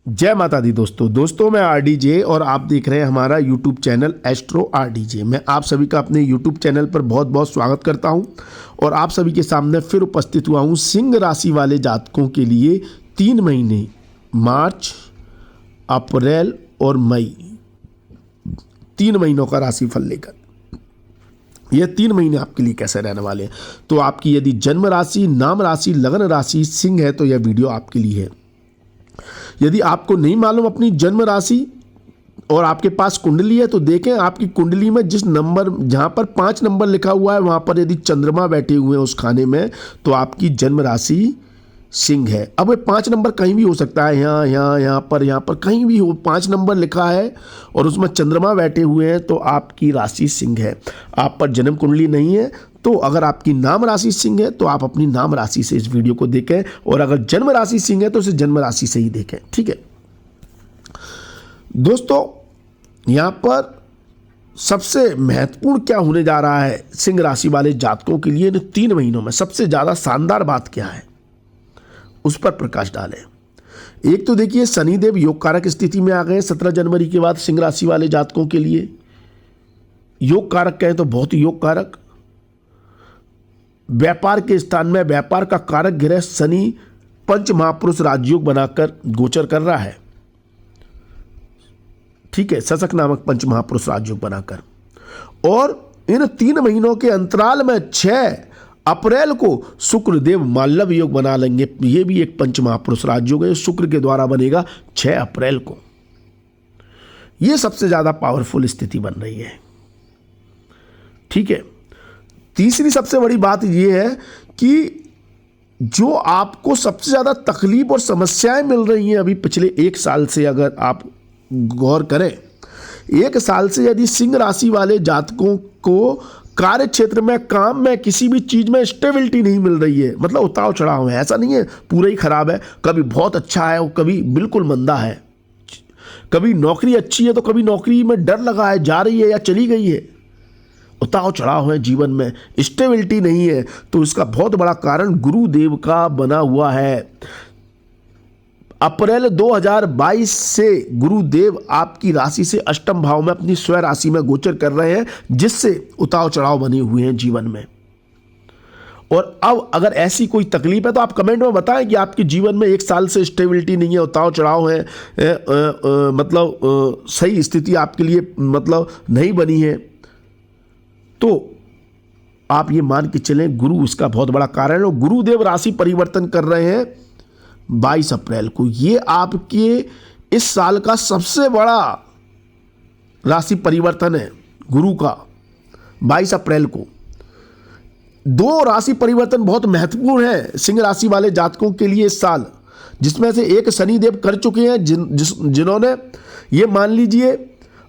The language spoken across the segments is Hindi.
जय माता दी दोस्तों मैं आरडीजे और आप देख रहे हैं हमारा यूट्यूब चैनल एस्ट्रो आरडीजे। मैं आप सभी का अपने यूट्यूब चैनल पर बहुत बहुत स्वागत करता हूं और आप सभी के सामने फिर उपस्थित हुआ हूं सिंह राशि वाले जातकों के लिए 3 महीने मार्च, अप्रैल और मई 3 महीनों का राशिफल लेकर। यह 3 महीने आपके लिए कैसे रहने वाले हैं। तो आपकी यदि जन्म राशि, नाम राशि, लग्न राशि सिंह है तो यह वीडियो आपके लिए है। यदि आपको नहीं मालूम अपनी जन्म राशि और आपके पास कुंडली है तो देखें आपकी कुंडली में जिस नंबर, जहां पर 5 नंबर लिखा हुआ है वहां पर यदि चंद्रमा बैठे हुए हैं उस खाने में तो आपकी जन्म राशि सिंह है। अब ये 5 नंबर कहीं भी हो सकता है, यहाँ पर कहीं भी हो, 5 नंबर लिखा है और उसमें चंद्रमा बैठे हुए हैं तो आपकी राशि सिंह है। आप पर जन्म कुंडली नहीं है तो अगर आपकी नाम राशि सिंह है तो आप अपनी नाम राशि से इस वीडियो को देखें और अगर जन्म राशि सिंह है तो उसे जन्म राशि से ही देखें। ठीक है दोस्तों, यहां पर सबसे महत्वपूर्ण क्या होने जा रहा है सिंह राशि वाले जातकों के लिए 3 महीनों में सबसे ज्यादा शानदार बात क्या है उस पर प्रकाश डालें। एक तो देखिए शनिदेव योग कारक स्थिति में आ गए 17 जनवरी के बाद सिंह राशि वाले जातकों के लिए। योग कारक कहें तो बहुत ही योग कारक। व्यापार के स्थान में व्यापार का कारक ग्रह शनि पंच महापुरुष राजयोग बनाकर गोचर कर रहा है। ठीक है, शशक नामक पंच महापुरुष राजयोग बनाकर, और इन 3 महीनों के अंतराल में 6 अप्रैल को शुक्रदेव माल्लव योग बना लेंगे। यह भी एक पंच महापुरुष राजयोग है, शुक्र के द्वारा बनेगा 6 अप्रैल को। यह सबसे ज्यादा पावरफुल स्थिति बन रही है। ठीक है, तीसरी सबसे बड़ी बात यह है कि जो आपको सबसे ज्यादा तकलीफ और समस्याएं मिल रही हैं अभी पिछले 1 साल से, अगर आप गौर करें 1 साल से यदि सिंह राशि वाले जातकों को कार्य क्षेत्र में, काम में, किसी भी चीज में स्टेबिलिटी नहीं मिल रही है, मतलब उतार चढ़ाव है, ऐसा नहीं है पूरा ही खराब है, कभी बहुत अच्छा है और कभी बिल्कुल मंदा है, कभी नौकरी अच्छी है तो कभी नौकरी में डर लगा है, जा रही है या चली गई है, उतार चढ़ाव है जीवन में, स्टेबिलिटी नहीं है। तो इसका बहुत बड़ा कारण गुरुदेव का बना हुआ है। अप्रैल 2022 से गुरुदेव आपकी राशि से अष्टम भाव में अपनी स्वयं राशि में गोचर कर रहे हैं, जिससे उतार चढ़ाव बने हुए हैं जीवन में। और अब अगर ऐसी कोई तकलीफ है तो आप कमेंट में बताएं कि आपके जीवन में 1 साल से स्टेबिलिटी नहीं है, उतार चढ़ाव है, मतलब सही स्थिति आपके लिए मतलब नहीं बनी है, तो आप ये मान के चलें गुरु इसका बहुत बड़ा कारण है। और गुरुदेव राशि परिवर्तन कर रहे हैं 22 अप्रैल को। ये आपके इस साल का सबसे बड़ा राशि परिवर्तन है गुरु का, 22 अप्रैल को। 2 राशि परिवर्तन बहुत महत्वपूर्ण है सिंह राशि वाले जातकों के लिए इस साल, जिसमें से एक शनिदेव कर चुके हैं जिन्होंने ये मान लीजिए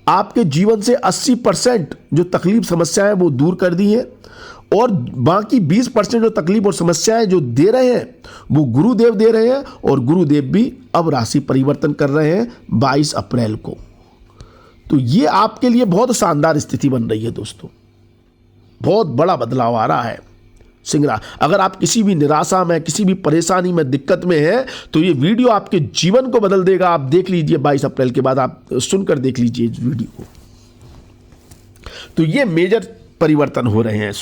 आपके जीवन से 80% जो तकलीफ समस्याएं वो दूर कर दी हैं, और बाकी 20% जो तकलीफ और समस्याएं जो दे रहे हैं वो गुरुदेव दे रहे हैं, और गुरुदेव भी अब राशि परिवर्तन कर रहे हैं 22 अप्रैल को। तो ये आपके लिए बहुत शानदार स्थिति बन रही है दोस्तों, बहुत बड़ा बदलाव आ रहा है सिंह राशि। अगर आप किसी भी निराशा में, किसी भी परेशानी में, दिक्कत में हैं तो ये वीडियो आपके जीवन को बदल देगा। आप देख लीजिए 22 अप्रैल के बाद, आप सुनकर देख लीजिए इस वीडियो को। तो ये मेजर परिवर्तन हो रहे हैं।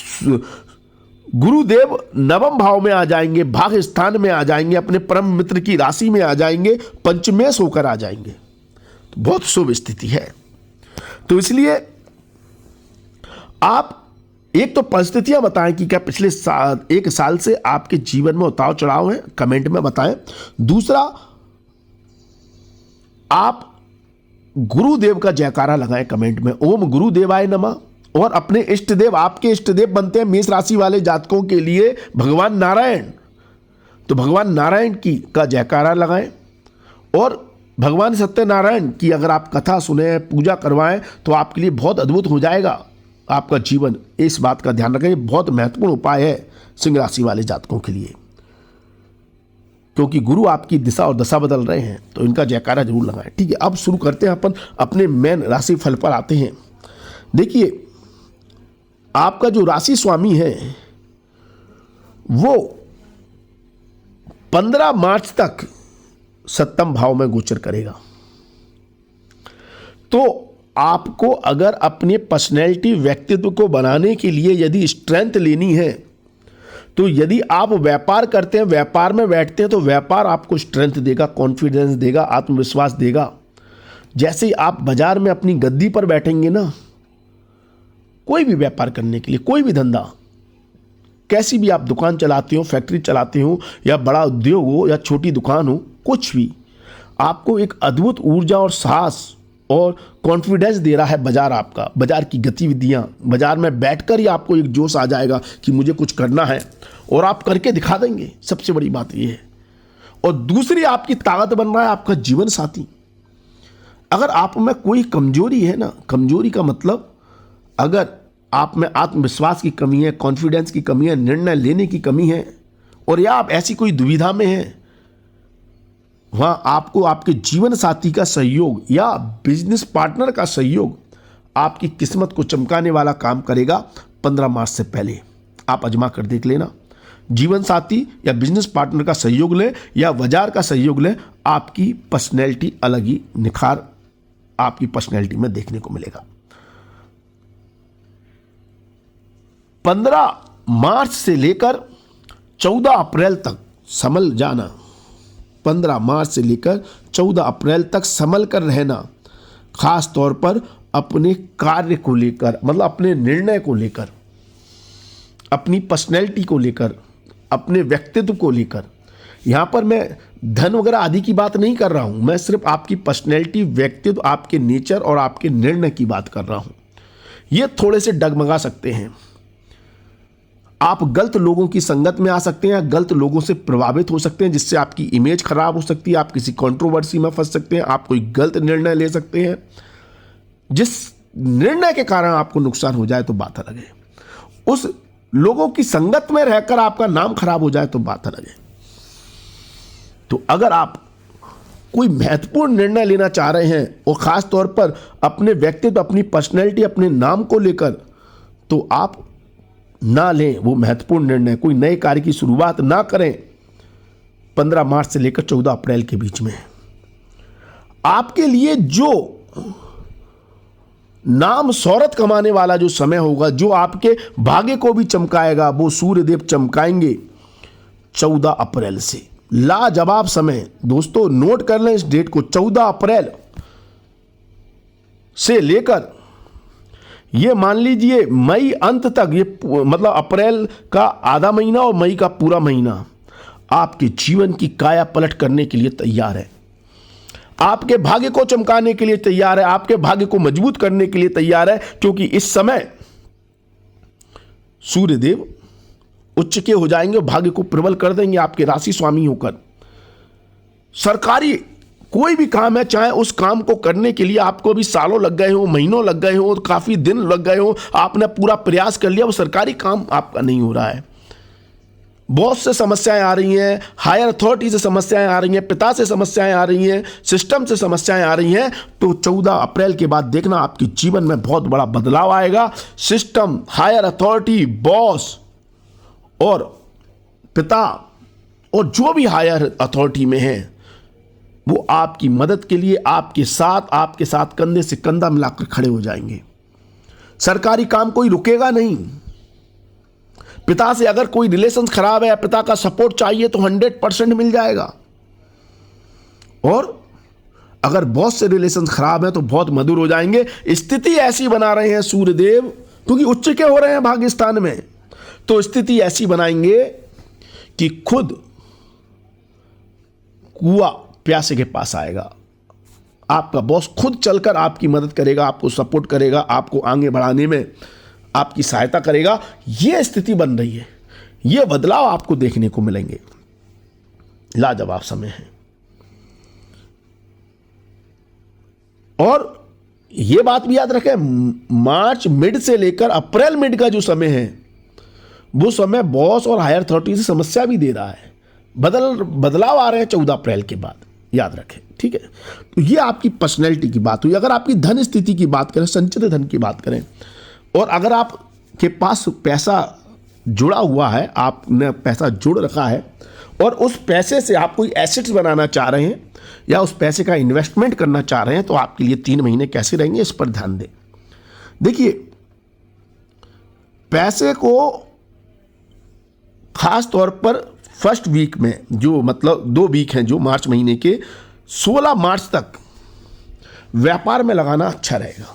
गुरुदेव नवम भाव में आ जाएंगे, भाग्य स्थान में आ जाएंगे, अपने परम मित्र की राशि में आ जाएंगे, पंचमेश होकर आ जाएंगे। तो बहुत शुभ स्थिति है। तो इसलिए आप एक तो परिस्थितियां बताएं कि क्या पिछले 1 साल से आपके जीवन में उतार चढ़ाव है, कमेंट में बताएं। दूसरा, आप गुरुदेव का जयकारा लगाएं कमेंट में, ओम गुरुदेवाय नमः। और अपने इष्ट देव, आपके इष्ट देव बनते हैं मेष राशि वाले जातकों के लिए भगवान नारायण, तो भगवान नारायण की का जयकारा लगाएं। और भगवान सत्यनारायण की अगर आप कथा सुने, पूजा करवाएं तो आपके लिए बहुत अद्भुत हो जाएगा आपका जीवन। इस बात का ध्यान रखें, बहुत महत्वपूर्ण उपाय है सिंह राशि वाले जातकों के लिए, क्योंकि गुरु आपकी दिशा और दशा बदल रहे हैं, तो इनका जयकारा जरूर लगाएं। ठीक है, अब शुरू करते हैं अपन अपने मेन राशि फल पर आते हैं। देखिए आपका जो राशि स्वामी है वो 15 मार्च तक सप्तम भाव में गोचर करेगा। तो आपको अगर अपने पर्सनैलिटी व्यक्तित्व को बनाने के लिए यदि स्ट्रेंथ लेनी है, तो यदि आप व्यापार करते हैं, व्यापार में बैठते हैं, तो व्यापार आपको स्ट्रेंथ देगा, कॉन्फिडेंस देगा, आत्मविश्वास देगा। जैसे ही आप बाजार में अपनी गद्दी पर बैठेंगे ना, कोई भी व्यापार करने के लिए, कोई भी धंधा, कैसी भी आप दुकान चलाते हो, फैक्ट्री चलाते हो, या बड़ा उद्योग हो या छोटी दुकान हो, कुछ भी, आपको एक अद्भुत ऊर्जा और साहस और कॉन्फिडेंस दे रहा है बाजार। आपका बाजार की गतिविधियां, बाजार में बैठकर ही आपको एक जोश आ जाएगा कि मुझे कुछ करना है, और आप करके दिखा देंगे। सबसे बड़ी बात यह है। और दूसरी आपकी ताकत बन रहा है आपका जीवन साथी। अगर आप में कोई कमजोरी है ना, कमजोरी का मतलब अगर आप में आत्मविश्वास की कमी है, कॉन्फिडेंस की कमी है, निर्णय लेने की कमी है, और या आप ऐसी कोई दुविधा में हैं, वहाँ आपको आपके जीवन साथी का सहयोग या बिजनेस पार्टनर का सहयोग आपकी किस्मत को चमकाने वाला काम करेगा। 15 मार्च से पहले आप आजमा कर देख लेना। जीवन साथी या बिजनेस पार्टनर का सहयोग लें या बाजार का सहयोग लें, आपकी पर्सनैलिटी अलग ही निखार आपकी पर्सनैलिटी में देखने को मिलेगा। 15 मार्च से लेकर 14 अप्रैल तक संभल जाना। 15 मार्च से लेकर 14 अप्रैल तक संभल कर रहना, खास तौर पर अपने कार्य को लेकर, मतलब अपने निर्णय को लेकर, अपनी पर्सनैलिटी को लेकर, अपने व्यक्तित्व को लेकर। यहाँ पर मैं धन वगैरह आदि की बात नहीं कर रहा हूँ, मैं सिर्फ आपकी पर्सनैलिटी, व्यक्तित्व, आपके नेचर और आपके निर्णय की बात कर रहा हूँ। ये थोड़े से डगमगा सकते हैं। आप गलत लोगों की संगत में आ सकते हैं, गलत लोगों से प्रभावित हो सकते हैं, जिससे आपकी इमेज खराब हो सकती है, आप किसी कंट्रोवर्सी में फंस सकते हैं, आप कोई गलत निर्णय ले सकते हैं, जिस निर्णय के कारण आपको नुकसान हो जाए तो बात अलग है। उस लोगों की संगत में रहकर आपका नाम खराब हो जाए तो बात अलग है। तो अगर आप कोई महत्वपूर्ण निर्णय लेना चाह रहे हैं, और खास तौर पर अपने व्यक्तित्व, अपनी पर्सनैलिटी, अपने नाम को लेकर, तो आप ना लें वो महत्वपूर्ण निर्णय, कोई नए कार्य की शुरुआत ना करें 15 मार्च से लेकर 14 अप्रैल के बीच में। आपके लिए जो नाम शौहरत कमाने वाला जो समय होगा, जो आपके भाग्य को भी चमकाएगा, वो सूर्यदेव चमकाएंगे 14 अप्रैल से। लाजवाब समय दोस्तों, नोट कर लें इस डेट को। 14 अप्रैल से लेकर ये मान लीजिए मई अंत तक, ये मतलब अप्रैल का आधा महीना और मई का पूरा महीना आपके जीवन की काया पलट करने के लिए तैयार है, आपके भाग्य को चमकाने के लिए तैयार है, आपके भाग्य को मजबूत करने के लिए तैयार है। क्योंकि इस समय सूर्यदेव उच्च के हो जाएंगे, भाग्य को प्रबल कर देंगे आपके राशि स्वामी होकर। सरकारी कोई भी काम है, चाहे उस काम को करने के लिए आपको भी सालों लग गए हो, महीनों लग गए हो, काफी दिन लग गए हो, आपने पूरा प्रयास कर लिया, वो सरकारी काम आपका नहीं हो रहा है, बॉस से समस्याएं आ रही हैं, हायर अथॉरिटी से समस्याएं आ रही हैं, पिता से समस्याएं आ रही हैं, सिस्टम से समस्याएं आ रही हैं, तो 14 अप्रैल के बाद देखना आपके जीवन में बहुत बड़ा बदलाव आएगा। सिस्टम, हायर अथॉरिटी, बॉस और पिता और जो भी हायर अथॉरिटी में है, वो आपकी मदद के लिए आपके साथ कंधे से कंधा मिलाकर खड़े हो जाएंगे। सरकारी काम कोई रुकेगा नहीं। पिता से अगर कोई रिलेशन खराब है या पिता का सपोर्ट चाहिए तो 100% मिल जाएगा। और अगर बॉस से रिलेशन खराब है तो बहुत मधुर हो जाएंगे। स्थिति ऐसी बना रहे हैं सूर्यदेव, क्योंकि उच्च के हो रहे हैं भाग्य स्थान में, तो स्थिति ऐसी बनाएंगे कि खुद कुआं प्यासे के पास आएगा। आपका बॉस खुद चलकर आपकी मदद करेगा, आपको सपोर्ट करेगा, आपको आगे बढ़ाने में आपकी सहायता करेगा। यह स्थिति बन रही है, यह बदलाव आपको देखने को मिलेंगे। लाजवाब समय है। और यह बात भी याद रखें, मार्च मिड से लेकर अप्रैल मिड का जो समय है, वो समय बॉस और हायर अथॉरिटी से समस्या भी दे रहा है। बदलाव आ रहे हैं 14 अप्रैल के बाद, याद रखें, ठीक है। तो ये आपकी पर्सनैलिटी की बात हुई। अगर आपकी धन स्थिति की बात करें, संचित धन की बात करें, और अगर आपके पास पैसा जुड़ा हुआ है, आपने पैसा जोड़ रखा है और उस पैसे से आप कोई एसेट्स बनाना चाह रहे हैं या उस पैसे का इन्वेस्टमेंट करना चाह रहे हैं, तो आपके लिए 3 महीने कैसे रहेंगे इस पर ध्यान दें। देखिए, पैसे को खास तौर पर फर्स्ट वीक में, जो मतलब 2 वीक हैं जो मार्च महीने के, 16 मार्च तक व्यापार में लगाना अच्छा रहेगा।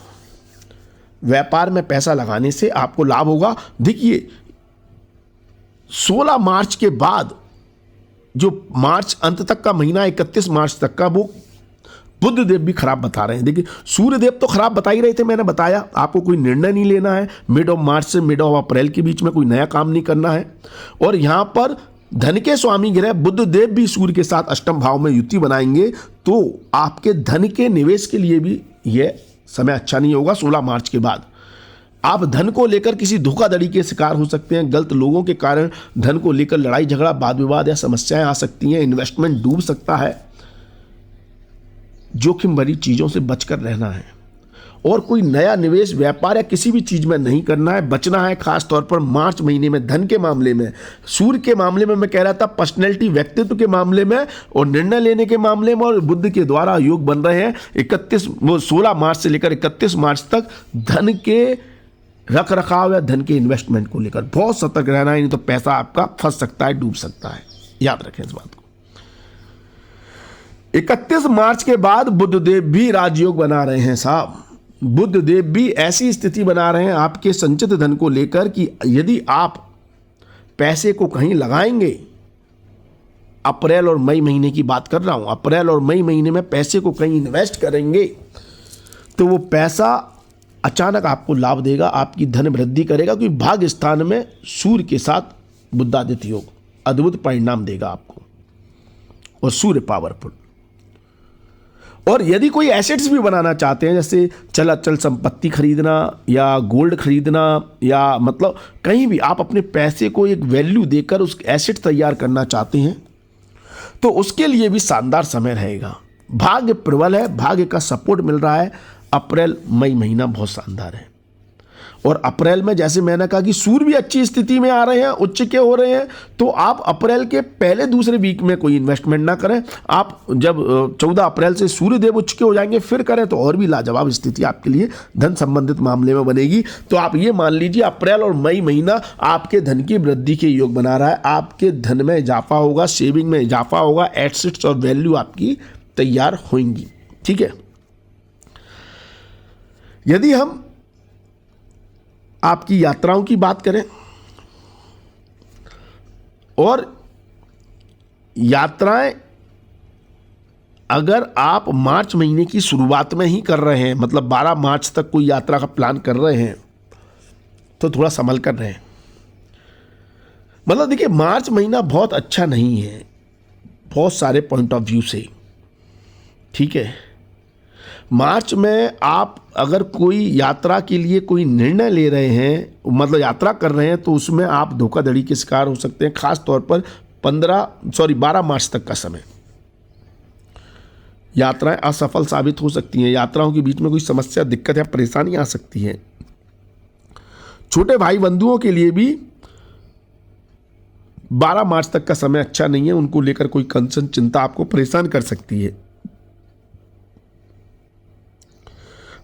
व्यापार में पैसा लगाने से आपको लाभ होगा। देखिए, 16 मार्च के बाद जो मार्च अंत तक का महीना, 31 मार्च तक का, वो बुध देव भी खराब बता रहे हैं। देखिए, सूर्य देव तो खराब बता ही रहे थे, मैंने बताया आपको कोई निर्णय नहीं लेना है, मिड ऑफ मार्च से मिड ऑफ अप्रैल के बीच में कोई नया काम नहीं करना है। और यहां पर धन के स्वामी ग्रह बुध देव भी सूर्य के साथ अष्टम भाव में युति बनाएंगे, तो आपके धन के निवेश के लिए भी यह समय अच्छा नहीं होगा। 16 मार्च के बाद आप धन को लेकर किसी धोखाधड़ी के शिकार हो सकते हैं। गलत लोगों के कारण धन को लेकर लड़ाई झगड़ा, वाद विवाद या समस्याएं आ सकती हैं। इन्वेस्टमेंट डूब सकता है। जोखिम भरी चीजों से बचकर रहना है और कोई नया निवेश, व्यापार या किसी भी चीज में नहीं करना है, बचना है। खास तौर पर मार्च महीने में धन के मामले में, सूर्य के मामले में मैं कह रहा था, पर्सनैलिटी, व्यक्तित्व के मामले में और निर्णय लेने के मामले में, और बुध के द्वारा योग बन रहे हैं 16 मार्च से लेकर 31 मार्च तक। धन के रख रखाव या धन के इन्वेस्टमेंट को लेकर बहुत सतर्क रहना है, नहीं तो पैसा आपका फंस सकता है, डूब सकता है। याद रखें इस बात को। 31 मार्च के बाद बुध देव भी राजयोग बना रहे हैं साहब। बुध देव भी ऐसी स्थिति बना रहे हैं आपके संचित धन को लेकर कि यदि आप पैसे को कहीं लगाएंगे, अप्रैल और मई महीने की बात कर रहा हूं, अप्रैल और मई महीने में पैसे को कहीं इन्वेस्ट करेंगे तो वो पैसा अचानक आपको लाभ देगा, आपकी धन वृद्धि करेगा, क्योंकि भाग्य स्थान में सूर्य के साथ बुधादित्य योग अद्भुत परिणाम देगा आपको, और सूर्य पावरफुल। और यदि कोई एसेट्स भी बनाना चाहते हैं, जैसे चल अचल संपत्ति खरीदना या गोल्ड खरीदना, या मतलब कहीं भी आप अपने पैसे को एक वैल्यू देकर उस एसेट तैयार करना चाहते हैं, तो उसके लिए भी शानदार समय रहेगा। भाग्य प्रबल है, भाग्य का सपोर्ट मिल रहा है। अप्रैल मई महीना बहुत शानदार है। और अप्रैल में जैसे मैंने कहा कि सूर्य भी अच्छी स्थिति में आ रहे हैं, उच्च के हो रहे हैं, तो आप अप्रैल के पहले दूसरे वीक में कोई इन्वेस्टमेंट ना करें। आप जब 14 अप्रैल से सूर्य देव उच्च के हो जाएंगे फिर करें, तो और भी लाजवाब स्थिति आपके लिए धन संबंधित मामले में बनेगी। तो आप ये मान लीजिए, अप्रैल और मई महीना आपके धन की वृद्धि के योग बना रहा है। आपके धन में इजाफा होगा, सेविंग में इजाफा होगा, एसेट्स और वैल्यू आपकी तैयार होंगी। ठीक है। यदि हम आपकी यात्राओं की बात करें, और यात्राएं अगर आप मार्च महीने की शुरुआत में ही कर रहे हैं, मतलब 12 मार्च तक कोई यात्रा का प्लान कर रहे हैं, तो थोड़ा संभल कर रहे हैं। मतलब देखिए, मार्च महीना बहुत अच्छा नहीं है बहुत सारे पॉइंट ऑफ व्यू से। ठीक है। मार्च में आप अगर कोई यात्रा के लिए कोई निर्णय ले रहे हैं, मतलब यात्रा कर रहे हैं, तो उसमें आप धोखाधड़ी के शिकार हो सकते हैं। खास तौर पर 12 मार्च तक का समय यात्राएं असफल साबित हो सकती हैं। यात्राओं के बीच में कोई समस्या, दिक्कत या परेशानी आ सकती है। छोटे भाई बंधुओं के लिए भी 12 मार्च तक का समय अच्छा नहीं है। उनको लेकर कोई कंसर्न, चिंता आपको परेशान कर सकती है।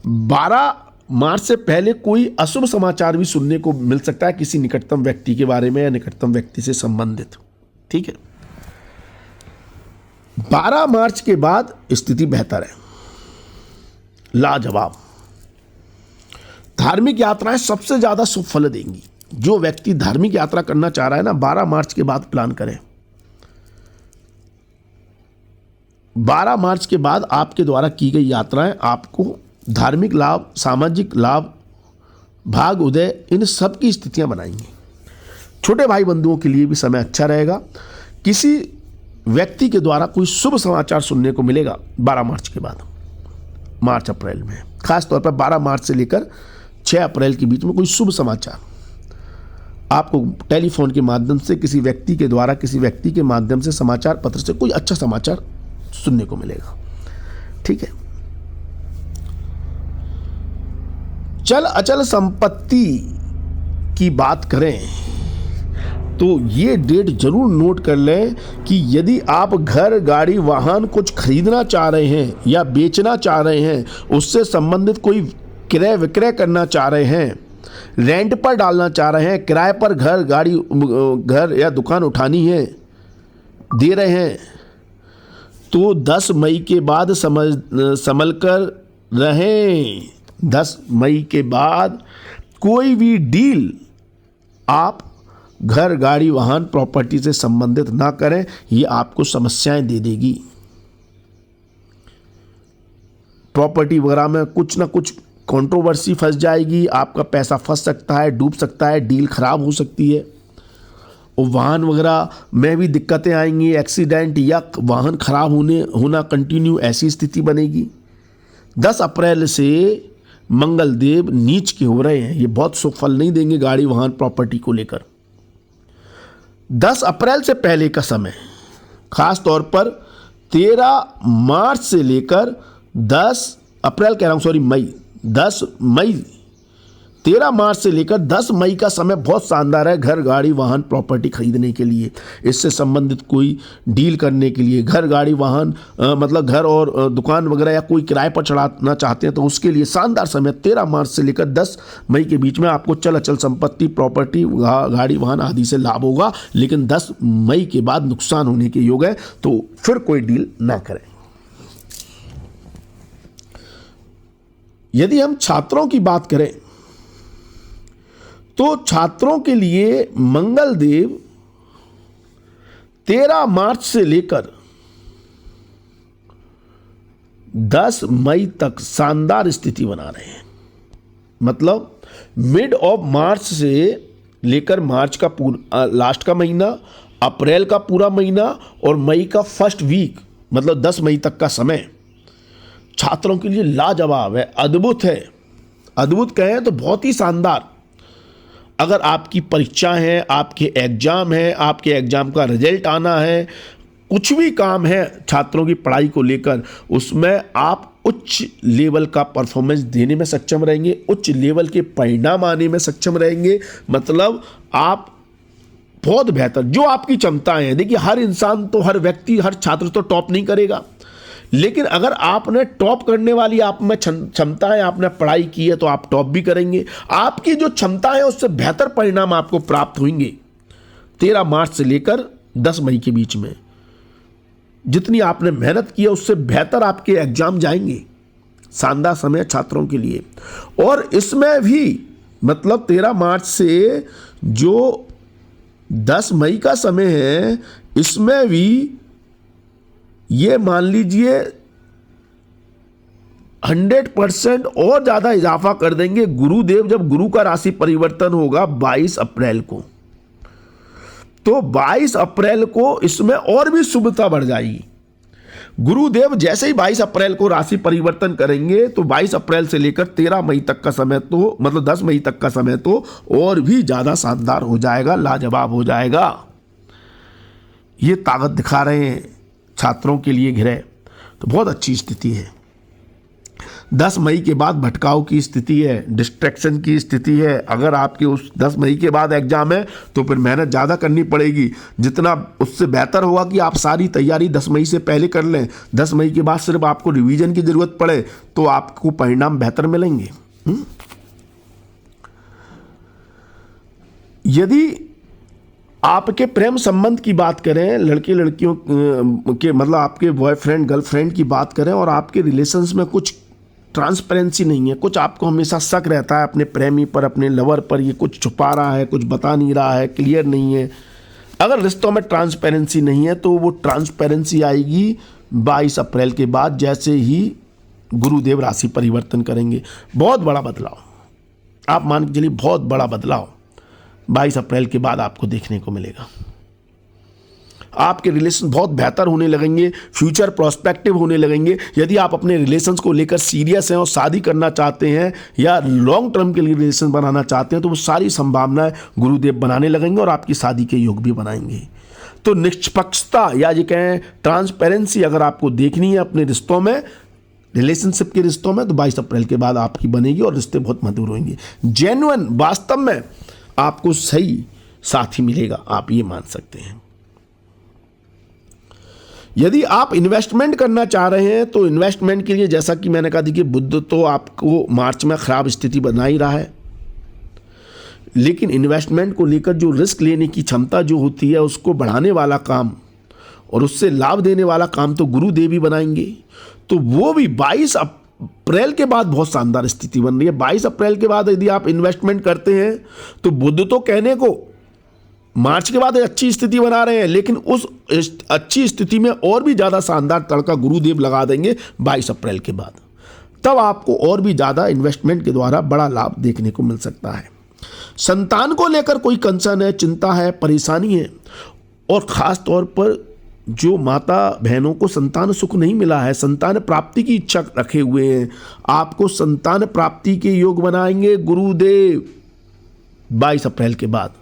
12 मार्च से पहले कोई अशुभ समाचार भी सुनने को मिल सकता है किसी निकटतम व्यक्ति के बारे में या निकटतम व्यक्ति से संबंधित। ठीक है। 12 मार्च के बाद स्थिति बेहतर है, लाजवाब। धार्मिक यात्राएं सबसे ज्यादा शुभ फल देंगी। जो व्यक्ति धार्मिक यात्रा करना चाह रहा है ना, 12 मार्च के बाद प्लान करें। 12 मार्च के बाद आपके द्वारा की गई यात्राएं आपको धार्मिक लाभ, सामाजिक लाभ, भाग उदय, इन सब की स्थितियां बनाएंगी। छोटे भाई बंधुओं के लिए भी समय अच्छा रहेगा। किसी व्यक्ति के द्वारा कोई शुभ समाचार सुनने को मिलेगा 12 मार्च के बाद, मार्च अप्रैल में। खास तौर पर 12 मार्च से लेकर 6 अप्रैल के बीच में कोई शुभ समाचार आपको टेलीफोन के माध्यम से, किसी व्यक्ति के द्वारा, किसी व्यक्ति के माध्यम से, समाचार पत्र से कोई अच्छा समाचार सुनने को मिलेगा। ठीक है। चल अचल संपत्ति की बात करें तो ये डेट जरूर नोट कर लें कि यदि आप घर, गाड़ी, वाहन कुछ खरीदना चाह रहे हैं या बेचना चाह रहे हैं, उससे संबंधित कोई क्रय विक्रय करना चाह रहे हैं, रेंट पर डालना चाह रहे हैं, किराए पर घर, गाड़ी, घर या दुकान उठानी है, दे रहे हैं, तो 10 मई के बाद संभल कर रहें। 10 मई के बाद कोई भी डील आप घर, गाड़ी, वाहन, प्रॉपर्टी से संबंधित ना करें, ये आपको समस्याएं दे देगी। प्रॉपर्टी वगैरह में कुछ ना कुछ कंट्रोवर्सी फंस जाएगी, आपका पैसा फंस सकता है, डूब सकता है, डील खराब हो सकती है। और वाहन वगैरह में भी दिक्कतें आएंगी, एक्सीडेंट या वाहन खराब होना कंटिन्यू, ऐसी स्थिति बनेगी। 10 अप्रैल से मंगल देव नीच के हो रहे हैं, ये बहुत शुभ फल नहीं देंगे गाड़ी, वाहन, प्रॉपर्टी को लेकर। 10 अप्रैल से पहले का समय, खास तौर पर 13 मार्च से लेकर 10 अप्रैल कह रहा हूँ, सॉरी, मई, 10 मई, 13 मार्च से लेकर 10 मई का समय बहुत शानदार है घर, गाड़ी, वाहन, प्रॉपर्टी खरीदने के लिए, इससे संबंधित कोई डील करने के लिए। घर, गाड़ी, वाहन मतलब घर और दुकान वगैरह या कोई किराए पर चढ़ाना चाहते हैं तो उसके लिए शानदार समय 13 मार्च से लेकर 10 मई के बीच में आपको चल अचल संपत्ति, प्रॉपर्टी, गाड़ी, वाहन आदि से लाभ होगा। लेकिन 10 मई के बाद नुकसान होने के योग है, तो फिर कोई डील ना करें। यदि हम छात्रों की बात करें तो छात्रों के लिए मंगल देव 13 मार्च से लेकर 10 मई तक शानदार स्थिति बना रहे हैं। मतलब मिड ऑफ मार्च से लेकर मार्च का लास्ट का महीना, अप्रैल का पूरा महीना और मई का फर्स्ट वीक, मतलब 10 मई तक का समय छात्रों के लिए लाजवाब है, अद्भुत है। अद्भुत कहें तो बहुत ही शानदार। अगर आपकी परीक्षा है, आपके एग्जाम है, आपके एग्जाम का रिजल्ट आना है, कुछ भी काम है छात्रों की पढ़ाई को लेकर, उसमें आप उच्च लेवल का परफॉर्मेंस देने में सक्षम रहेंगे, उच्च लेवल के परिणाम आने में सक्षम रहेंगे। मतलब आप बहुत बेहतर, जो आपकी क्षमताएं हैं, देखिए हर इंसान तो, हर व्यक्ति, हर छात्र तो टॉप नहीं करेगा, लेकिन अगर आपने टॉप करने वाली आप में क्षमता है, आपने पढ़ाई की है, तो आप टॉप भी करेंगे। आपकी जो क्षमता है उससे बेहतर परिणाम आपको प्राप्त होंगे 13 मार्च से लेकर 10 मई के बीच में। जितनी आपने मेहनत की है उससे बेहतर आपके एग्जाम जाएंगे। शानदार समय छात्रों के लिए। और इसमें भी मतलब 13 मार्च से जो 10 मई का समय है, इसमें भी ये मान लीजिए 100% और ज़्यादा इजाफा कर देंगे गुरुदेव, जब गुरु का राशि परिवर्तन होगा 22 अप्रैल को। तो 22 अप्रैल को इसमें और भी शुभता बढ़ जाएगी। गुरुदेव जैसे ही 22 अप्रैल को राशि परिवर्तन करेंगे तो 22 अप्रैल से लेकर 13 मई तक का समय, तो मतलब 10 मई तक का समय तो और भी ज़्यादा शानदार हो जाएगा, लाजवाब हो जाएगा। ये ताकत दिखा रहे हैं छात्रों के लिए ग्रह, तो बहुत अच्छी स्थिति है। 10 मई के बाद भटकाव की स्थिति है, डिस्ट्रैक्शन की स्थिति है। अगर आपके उस 10 मई के बाद एग्जाम है तो फिर मेहनत ज़्यादा करनी पड़ेगी। जितना उससे बेहतर होगा कि आप सारी तैयारी 10 मई से पहले कर लें। 10 मई के बाद सिर्फ आपको रिवीजन की ज़रूरत पड़े तो आपको परिणाम बेहतर मिलेंगे। यदि आपके प्रेम संबंध की बात करें, लड़के लड़कियों के मतलब आपके बॉयफ्रेंड गर्लफ्रेंड की बात करें और आपके रिलेशंस में कुछ ट्रांसपेरेंसी नहीं है, कुछ आपको हमेशा शक रहता है अपने प्रेमी पर, अपने लवर पर, ये कुछ छुपा रहा है, कुछ बता नहीं रहा है, क्लियर नहीं है, अगर रिश्तों में ट्रांसपेरेंसी नहीं है तो वो ट्रांसपेरेंसी आएगी 22 अप्रैल के बाद, जैसे ही गुरुदेव राशि परिवर्तन करेंगे। बहुत बड़ा बदलाव, आप मान के चलिए बहुत बड़ा बदलाव 22 अप्रैल के बाद आपको देखने को मिलेगा। आपके रिलेशन बहुत बेहतर होने लगेंगे, फ्यूचर प्रोस्पेक्टिव होने लगेंगे। यदि आप अपने रिलेशंस को लेकर सीरियस हैं और शादी करना चाहते हैं या लॉन्ग टर्म के लिए रिलेशन बनाना चाहते हैं तो वो सारी संभावनाएं गुरुदेव बनाने लगेंगे और आपकी शादी के योग भी बनाएंगे। तो निष्पक्षता या ये कहें ट्रांसपेरेंसी अगर आपको देखनी है अपने रिश्तों में, रिलेशनशिप के रिश्तों में, तो 22 अप्रैल के बाद आपकी बनेगी और रिश्ते बहुत मधुर होंगे। जेन्युइन, वास्तव में आपको सही साथ ही मिलेगा, आप ये मान सकते हैं। यदि आप इन्वेस्टमेंट करना चाह रहे हैं तो इन्वेस्टमेंट के लिए जैसा कि मैंने कहा, देखिए बुध तो आपको मार्च में खराब स्थिति बना ही रहा है, लेकिन इन्वेस्टमेंट को लेकर जो रिस्क लेने की क्षमता जो होती है उसको बढ़ाने वाला काम और उससे लाभ देने वाला काम तो गुरुदेव ही बनाएंगे। तो वो भी 22 अप्रैल के बाद बहुत शानदार स्थिति बन रही है। 22 अप्रैल के बाद यदि आप इन्वेस्टमेंट करते हैं तो बुध तो कहने को मार्च के बाद अच्छी स्थिति बना रहे हैं, लेकिन उस अच्छी स्थिति में और भी ज़्यादा शानदार तड़का गुरुदेव लगा देंगे 22 अप्रैल के बाद। तब आपको और भी ज़्यादा इन्वेस्टमेंट के द्वारा बड़ा लाभ देखने को मिल सकता है। संतान को लेकर कोई कंसर्न है, चिंता है, परेशानी है, और ख़ास तौर पर जो माता बहनों को संतान सुख नहीं मिला है, संतान प्राप्ति की इच्छा रखे हुए हैं, आपको संतान प्राप्ति के योग बनाएंगे गुरुदेव 22 अप्रैल के बाद।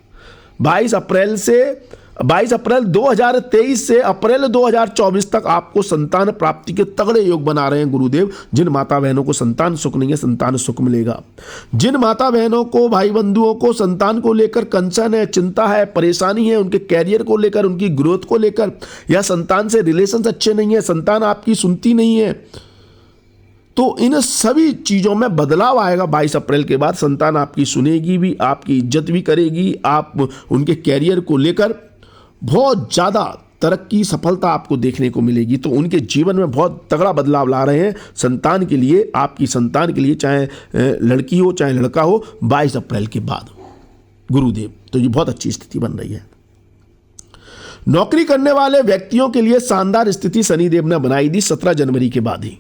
22 अप्रैल 2023 से अप्रैल 2024 तक आपको संतान प्राप्ति के तगड़े योग बना रहे हैं गुरुदेव। जिन माता बहनों को संतान सुख नहीं है, संतान सुख मिलेगा। जिन माता बहनों को, भाई बंधुओं को संतान को लेकर कंसर्न है, चिंता है, परेशानी है, उनके कैरियर को लेकर, उनकी ग्रोथ को लेकर, या संतान से रिलेशंस अच्छे नहीं है, संतान आपकी सुनती नहीं है, तो इन सभी चीज़ों में बदलाव आएगा 22 अप्रैल के बाद। संतान आपकी सुनेगी भी, आपकी इज्जत भी करेगी, आप उनके कैरियर को लेकर बहुत ज़्यादा तरक्की, सफलता आपको देखने को मिलेगी। तो उनके जीवन में बहुत तगड़ा बदलाव ला रहे हैं संतान के लिए, आपकी संतान के लिए, चाहे लड़की हो चाहे लड़का हो, 22 अप्रैल के बाद गुरुदेव। तो ये बहुत अच्छी स्थिति बन रही है। नौकरी करने वाले व्यक्तियों के लिए शानदार स्थिति शनिदेव ने बनाई दी 17 जनवरी के बाद ही।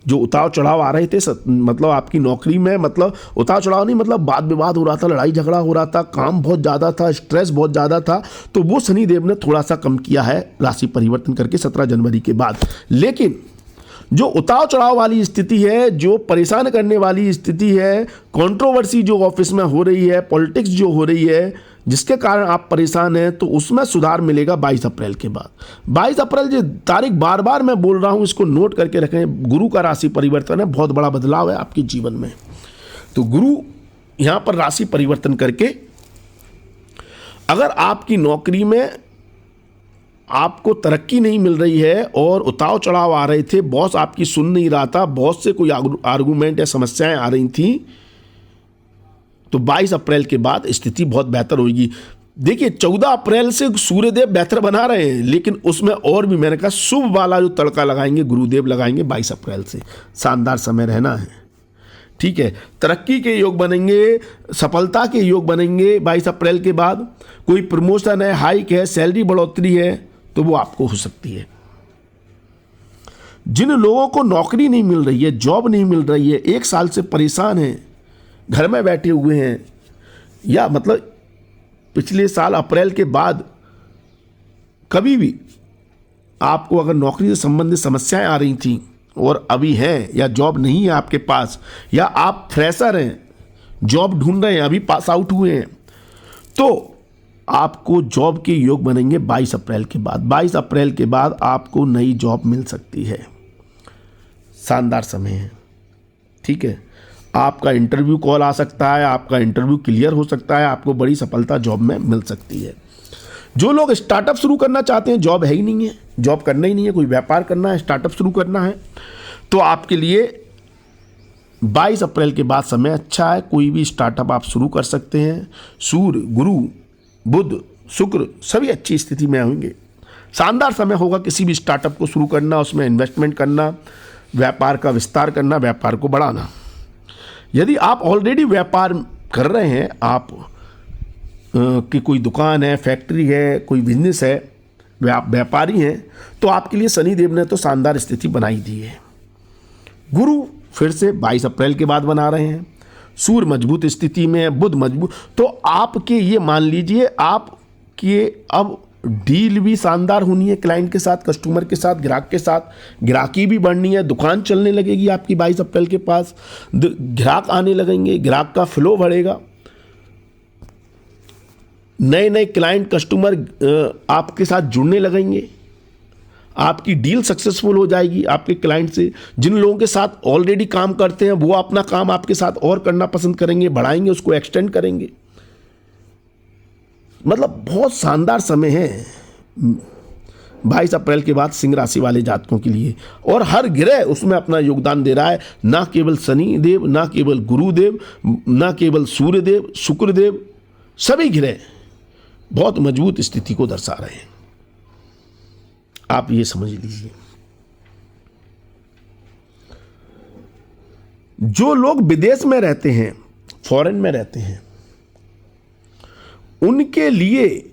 जो उतार चढ़ाव आ रहे थे, मतलब आपकी नौकरी में, मतलब उतार चढ़ाव नहीं, मतलब वाद विवाद हो रहा था, लड़ाई झगड़ा हो रहा था, काम बहुत ज़्यादा था, स्ट्रेस बहुत ज़्यादा था, तो वो शनिदेव ने थोड़ा सा कम किया है राशि परिवर्तन करके 17 जनवरी के बाद। लेकिन जो उतार चढ़ाव वाली स्थिति है, जो परेशान करने वाली स्थिति है, कंट्रोवर्सी जो ऑफिस में हो रही है, पॉलिटिक्स जो हो रही है, जिसके कारण आप परेशान हैं, तो उसमें सुधार मिलेगा 22 अप्रैल के बाद। 22 अप्रैल जो तारीख बार बार मैं बोल रहा हूं, इसको नोट करके रखें। गुरु का राशि परिवर्तन है, बहुत बड़ा बदलाव है आपके जीवन में। तो गुरु यहां पर राशि परिवर्तन करके, अगर आपकी नौकरी में आपको तरक्की नहीं मिल रही है और उतार चढ़ाव आ रहे थे, बॉस आपकी सुन नहीं रहा था, बॉस से कोई आर्गूमेंट या समस्याएं आ रही थी, तो 22 अप्रैल के बाद स्थिति बहुत बेहतर होगी। देखिए 14 अप्रैल से सूर्यदेव बेहतर बना रहे हैं, लेकिन उसमें और भी मैंने कहा शुभ वाला जो तड़का लगाएंगे गुरुदेव लगाएंगे 22 अप्रैल से। शानदार समय रहना है, ठीक है। तरक्की के योग बनेंगे, सफलता के योग बनेंगे 22 अप्रैल के बाद। कोई प्रमोशन है, हाइक है, सैलरी बढ़ोतरी है, तो वो आपको हो सकती है। जिन लोगों को नौकरी नहीं मिल रही है, जॉब नहीं मिल रही है, 1 साल से परेशान हैं, घर में बैठे हुए हैं, या मतलब पिछले साल अप्रैल के बाद कभी भी आपको अगर नौकरी से संबंधित समस्याएं आ रही थी और अभी हैं, या जॉब नहीं है आपके पास, या आप फ्रेशर हैं, जॉब ढूंढ रहे हैं, अभी पास आउट हुए हैं, तो आपको जॉब के योग बनेंगे 22 अप्रैल के बाद। 22 अप्रैल के बाद आपको नई जॉब मिल सकती है। शानदार समय है, ठीक है। आपका इंटरव्यू कॉल आ सकता है, आपका इंटरव्यू क्लियर हो सकता है, आपको बड़ी सफलता जॉब में मिल सकती है। जो लोग स्टार्टअप शुरू करना चाहते हैं, जॉब है ही नहीं है, जॉब करना ही नहीं है, कोई व्यापार करना है, स्टार्टअप शुरू करना है, तो आपके लिए 22 अप्रैल के बाद समय अच्छा है। कोई भी स्टार्टअप आप शुरू कर सकते हैं। सूर्य, गुरु, बुध, शुक्र सभी अच्छी स्थिति में होंगे। शानदार समय होगा किसी भी स्टार्टअप को शुरू करना, उसमें इन्वेस्टमेंट करना, व्यापार का विस्तार करना, व्यापार को बढ़ाना। यदि आप ऑलरेडी व्यापार कर रहे हैं, आप की कोई दुकान है, फैक्ट्री है, कोई बिजनेस है, आप व्यापारी हैं, तो आपके लिए शनिदेव ने तो शानदार स्थिति बनाई दी है। गुरु फिर से 22 अप्रैल के बाद बना रहे हैं। सूर्य मजबूत स्थिति में है, बुध मजबूत, तो आपके ये मान लीजिए आपके अब डील भी शानदार होनी है क्लाइंट के साथ, कस्टमर के साथ, ग्राहक के साथ। ग्राहकी भी बढ़नी है, दुकान चलने लगेगी आपकी 22 अप्रैल के पास, ग्राहक आने लगेंगे, ग्राहक का फ्लो बढ़ेगा, नए नए क्लाइंट कस्टमर आपके साथ जुड़ने लगेंगे, आपकी डील सक्सेसफुल हो जाएगी आपके क्लाइंट से। जिन लोगों के साथ ऑलरेडी काम करते हैं वो अपना काम आपके साथ और करना पसंद करेंगे, बढ़ाएंगे, उसको एक्सटेंड करेंगे। मतलब बहुत शानदार समय है 22 अप्रैल के बाद सिंह राशि वाले जातकों के लिए। और हर ग्रह उसमें अपना योगदान दे रहा है, ना केवल शनि देव, ना केवल गुरुदेव, ना केवल सूर्य देव, शुक्र देव, सभी ग्रह बहुत मजबूत स्थिति को दर्शा रहे हैं। आप ये समझ लीजिए। जो लोग विदेश में रहते हैं, फॉरेन में रहते हैं, उनके लिए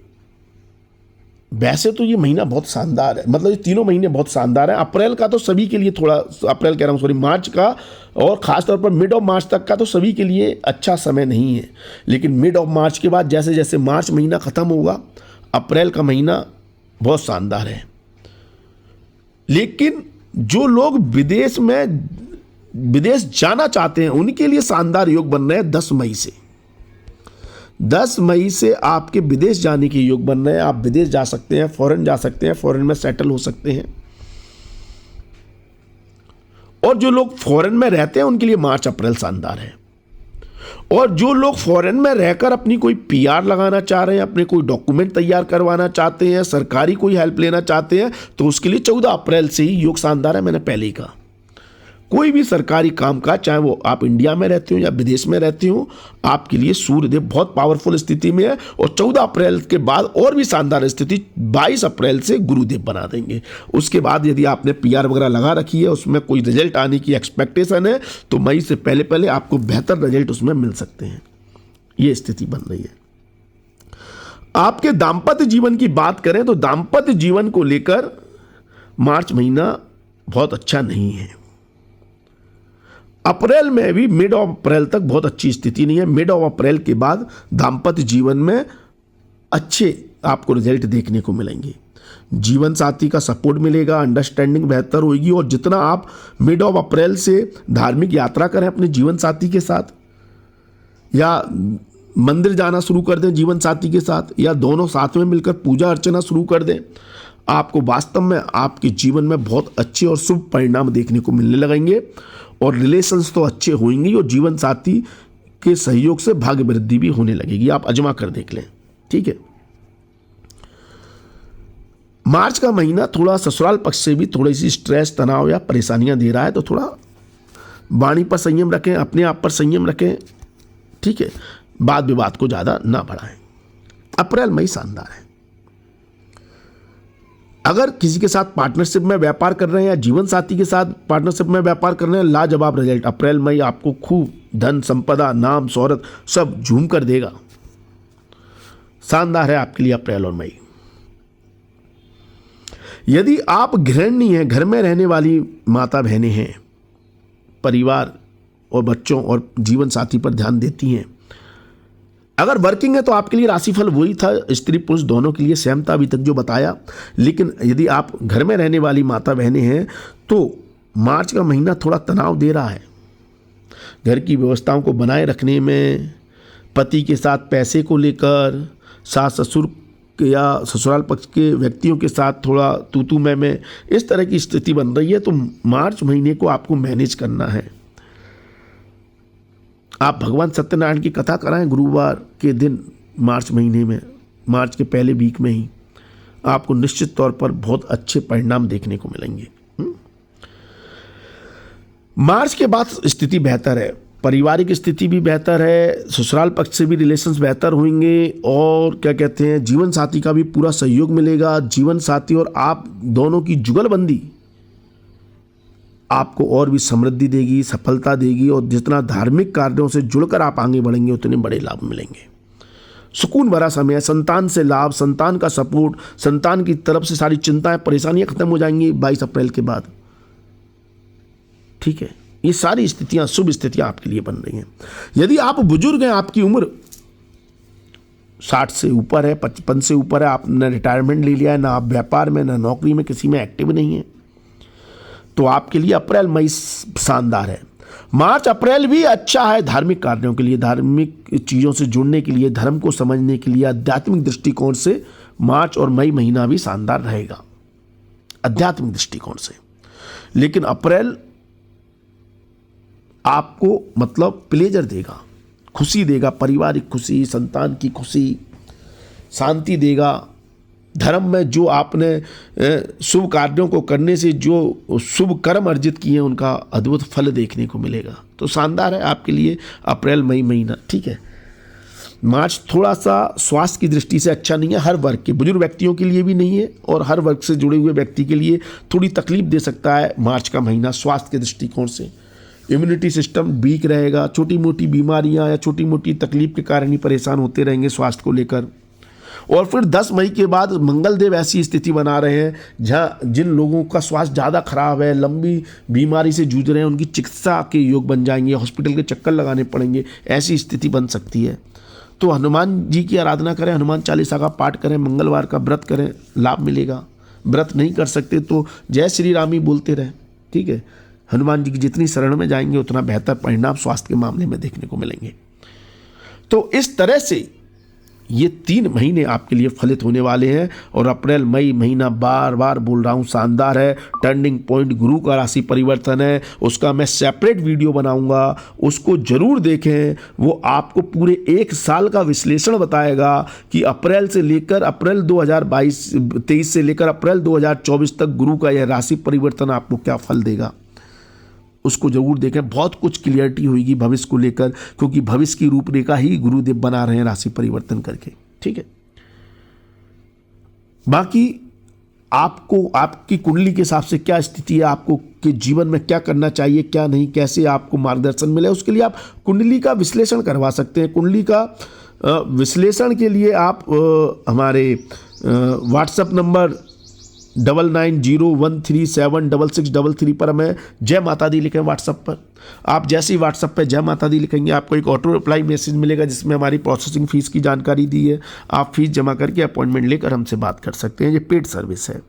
वैसे तो ये महीना बहुत शानदार है, मतलब ये तीनों महीने बहुत शानदार है। अप्रैल का तो सभी के लिए थोड़ा, अप्रैल कह रहा हूँ सॉरी, मार्च का और खासतौर पर मिड ऑफ मार्च तक का तो सभी के लिए अच्छा समय नहीं है। लेकिन मिड ऑफ मार्च के बाद जैसे जैसे मार्च महीना खत्म होगा, अप्रैल का महीना बहुत शानदार है। लेकिन जो लोग विदेश जाना चाहते हैं उनके लिए शानदार योग बन रहे हैं 10 मई से। 10 मई से आपके विदेश जाने के योग बन रहे हैं। आप विदेश जा सकते हैं, फॉरेन जा सकते हैं, फॉरेन में सेटल हो सकते हैं। और जो लोग फॉरेन में रहते हैं उनके लिए मार्च अप्रैल शानदार है। और जो लोग फॉरेन में रहकर अपनी कोई पीआर लगाना चाह रहे हैं, अपने कोई डॉक्यूमेंट तैयार करवाना चाहते हैं, सरकारी कोई हेल्प लेना चाहते हैं, तो उसके लिए 14 अप्रैल से ही योग शानदार है। मैंने पहले ही कहा, कोई भी सरकारी काम का, चाहे वो आप इंडिया में रहते हो या विदेश में रहते हो, आपके लिए सूर्यदेव बहुत पावरफुल स्थिति में है। और 14 अप्रैल के बाद और भी शानदार स्थिति 22 अप्रैल से गुरुदेव बना देंगे। उसके बाद यदि आपने पीआर वगैरह लगा रखी है, उसमें कोई रिजल्ट आने की एक्सपेक्टेशन है, तो मई से पहले पहले आपको बेहतर रिजल्ट उसमें मिल सकते हैं। ये स्थिति बन रही है। आपके दाम्पत्य जीवन की बात करें तो दाम्पत्य जीवन को लेकर मार्च महीना बहुत अच्छा नहीं है। अप्रैल में भी मिड ऑफ अप्रैल तक बहुत अच्छी स्थिति नहीं है। मिड ऑफ अप्रैल के बाद दाम्पत्य जीवन में अच्छे आपको रिजल्ट देखने को मिलेंगे। जीवन साथी का सपोर्ट मिलेगा, अंडरस्टैंडिंग बेहतर होगी। और जितना आप मिड ऑफ अप्रैल से धार्मिक यात्रा करें अपने जीवन साथी के साथ, या मंदिर जाना शुरू कर दें जीवन साथी के साथ, या दोनों साथ में मिलकर पूजा अर्चना शुरू कर दें, आपको वास्तव में आपके जीवन में बहुत अच्छे और शुभ परिणाम देखने को मिलने लगेंगे। और रिलेशंस तो अच्छे होंगे और जीवन साथी के सहयोग से भाग्य वृद्धि भी होने लगेगी। आप आजमा कर देख लें, ठीक है। मार्च का महीना थोड़ा ससुराल पक्ष से भी थोड़ी सी स्ट्रेस, तनाव या परेशानियां दे रहा है, तो थोड़ा वाणी पर संयम रखें, अपने आप पर संयम रखें, ठीक है। वाद विवाद को ज़्यादा ना बढ़ाएं। अप्रैल मई शानदार है। अगर किसी के साथ पार्टनरशिप में व्यापार कर रहे हैं या जीवन साथी के साथ पार्टनरशिप में व्यापार कर रहे हैं, लाजवाब रिजल्ट। अप्रैल मई आपको खूब धन, संपदा, नाम, शोहरत सब झूम कर देगा। शानदार है आपके लिए अप्रैल और मई। यदि आप गृहिणी हैं, घर में रहने वाली माता बहनें हैं, परिवार और बच्चों और जीवन साथी पर ध्यान देती हैं, अगर वर्किंग है तो आपके लिए राशिफल वही था, स्त्री पुरुष दोनों के लिए सेम था अभी तक जो बताया। लेकिन यदि आप घर में रहने वाली माता बहनें हैं तो मार्च का महीना थोड़ा तनाव दे रहा है। घर की व्यवस्थाओं को बनाए रखने में, पति के साथ पैसे को लेकर, सास ससुर या ससुराल पक्ष के व्यक्तियों के साथ थोड़ा तू मैं इस तरह की स्थिति बन रही है। तो मार्च महीने को आपको मैनेज करना है। आप भगवान सत्यनारायण की कथा कराएं गुरुवार के दिन मार्च महीने में, मार्च के पहले वीक में ही आपको निश्चित तौर पर बहुत अच्छे परिणाम देखने को मिलेंगे। मार्च के बाद स्थिति बेहतर है, पारिवारिक स्थिति भी बेहतर है, ससुराल पक्ष से भी रिलेशंस बेहतर होंगे, और क्या कहते हैं, जीवन साथी का भी पूरा सहयोग मिलेगा। जीवन साथी और आप दोनों की जुगलबंदी आपको और भी समृद्धि देगी, सफलता देगी। और जितना धार्मिक कार्यों से जुड़कर आप आगे बढ़ेंगे उतने बड़े लाभ मिलेंगे। सुकून भरा समय है। संतान से लाभ, संतान का सपोर्ट, संतान की तरफ से सारी चिंताएं, परेशानियां खत्म हो जाएंगी 22 अप्रैल के बाद, ठीक है। ये सारी स्थितियां, शुभ स्थितियां आपके लिए बन रही हैं। यदि आप बुजुर्ग हैं, आपकी उम्र 60 से ऊपर है, 55 से ऊपर है, आपने रिटायरमेंट ले लिया है, ना आप व्यापार में, ना नौकरी में, किसी में एक्टिव नहीं है, तो आपके लिए अप्रैल मई शानदार है। मार्च अप्रैल भी अच्छा है धार्मिक कार्यों के लिए, धार्मिक चीज़ों से जुड़ने के लिए, धर्म को समझने के लिए, आध्यात्मिक दृष्टिकोण से मार्च और मई महीना भी शानदार रहेगा आध्यात्मिक दृष्टिकोण से। लेकिन अप्रैल आपको मतलब प्लेजर देगा, खुशी देगा, पारिवारिक खुशी, संतान की खुशी, शांति देगा। धर्म में जो आपने शुभ कार्यों को करने से जो शुभ कर्म अर्जित किए हैं उनका अद्भुत फल देखने को मिलेगा। तो शानदार है आपके लिए अप्रैल मई महीना। ठीक है, मार्च थोड़ा सा स्वास्थ्य की दृष्टि से अच्छा नहीं है, हर वर्ग के बुजुर्ग व्यक्तियों के लिए भी नहीं है और हर वर्ग से जुड़े हुए व्यक्ति के लिए थोड़ी तकलीफ दे सकता है मार्च का महीना स्वास्थ्य के दृष्टिकोण से। इम्यूनिटी सिस्टम वीक रहेगा, छोटी मोटी बीमारियां या छोटी मोटी तकलीफ के कारण ही परेशान होते रहेंगे स्वास्थ्य को लेकर। और फिर 10 मई के बाद मंगलदेव ऐसी स्थिति बना रहे हैं जहाँ जिन लोगों का स्वास्थ्य ज़्यादा खराब है, लंबी बीमारी से जूझ रहे हैं, उनकी चिकित्सा के योग बन जाएंगे, हॉस्पिटल के चक्कर लगाने पड़ेंगे, ऐसी स्थिति बन सकती है। तो हनुमान जी की आराधना करें, हनुमान चालीसा का पाठ करें, मंगलवार का व्रत करें, लाभ मिलेगा। व्रत नहीं कर सकते तो जय श्री राम ही बोलते रहें। ठीक है, हनुमान जी की जितनी शरण में जाएंगे उतना बेहतर परिणाम स्वास्थ्य के मामले में देखने को मिलेंगे। तो इस तरह से ये 3 महीने आपके लिए फलित होने वाले हैं और अप्रैल मई महीना बार बार बोल रहा हूँ शानदार है। टर्निंग पॉइंट गुरु का राशि परिवर्तन है, उसका मैं सेपरेट वीडियो बनाऊंगा, उसको जरूर देखें। वो आपको पूरे 1 साल का विश्लेषण बताएगा कि अप्रैल से लेकर अप्रैल 2023 से लेकर अप्रैल 2024 तक गुरु का यह राशि परिवर्तन आपको क्या फल देगा, उसको जरूर देखें। बहुत कुछ क्लियरिटी होगी भविष्य को लेकर, क्योंकि भविष्य की रूपरेखा ही गुरुदेव बना रहे हैं राशि परिवर्तन करके। ठीक है, बाकी आपको आपकी कुंडली के हिसाब से क्या स्थिति है, आपको के जीवन में क्या करना चाहिए, क्या नहीं, कैसे आपको मार्गदर्शन मिले, उसके लिए आप कुंडली का विश्लेषण करवा सकते हैं। कुंडली का विश्लेषण के लिए आप हमारे व्हाट्सएप नंबर 9901376633 पर हमें जय माता दी लिखें। व्हाट्सएप पर आप जैसे ही व्हाट्सएप पर जय माता दी लिखेंगे आपको एक ऑटो रिप्लाई मैसेज मिलेगा जिसमें हमारी प्रोसेसिंग फ़ीस की जानकारी दी है। आप फीस जमा करके अपॉइंटमेंट लेकर हमसे बात कर सकते हैं, ये पेड सर्विस है।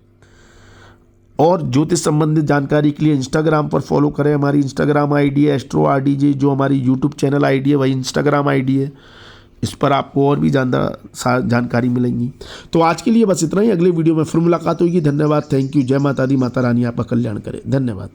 और ज्योतिष संबंधित जानकारी के लिए इंस्टाग्राम पर फॉलो करें, हमारी इंस्टाग्राम आईडी है एस्ट्रो RDJ, जो हमारी यूट्यूब चैनल आईडी है वही इंस्टाग्राम आईडी है। इस पर आपको और भी जानकारी मिलेंगी। तो आज के लिए बस इतना ही, अगले वीडियो में फिर मुलाकात होगी। धन्यवाद, थैंक यू, जय माता दी, माता रानी आपका कल्याण करे। धन्यवाद।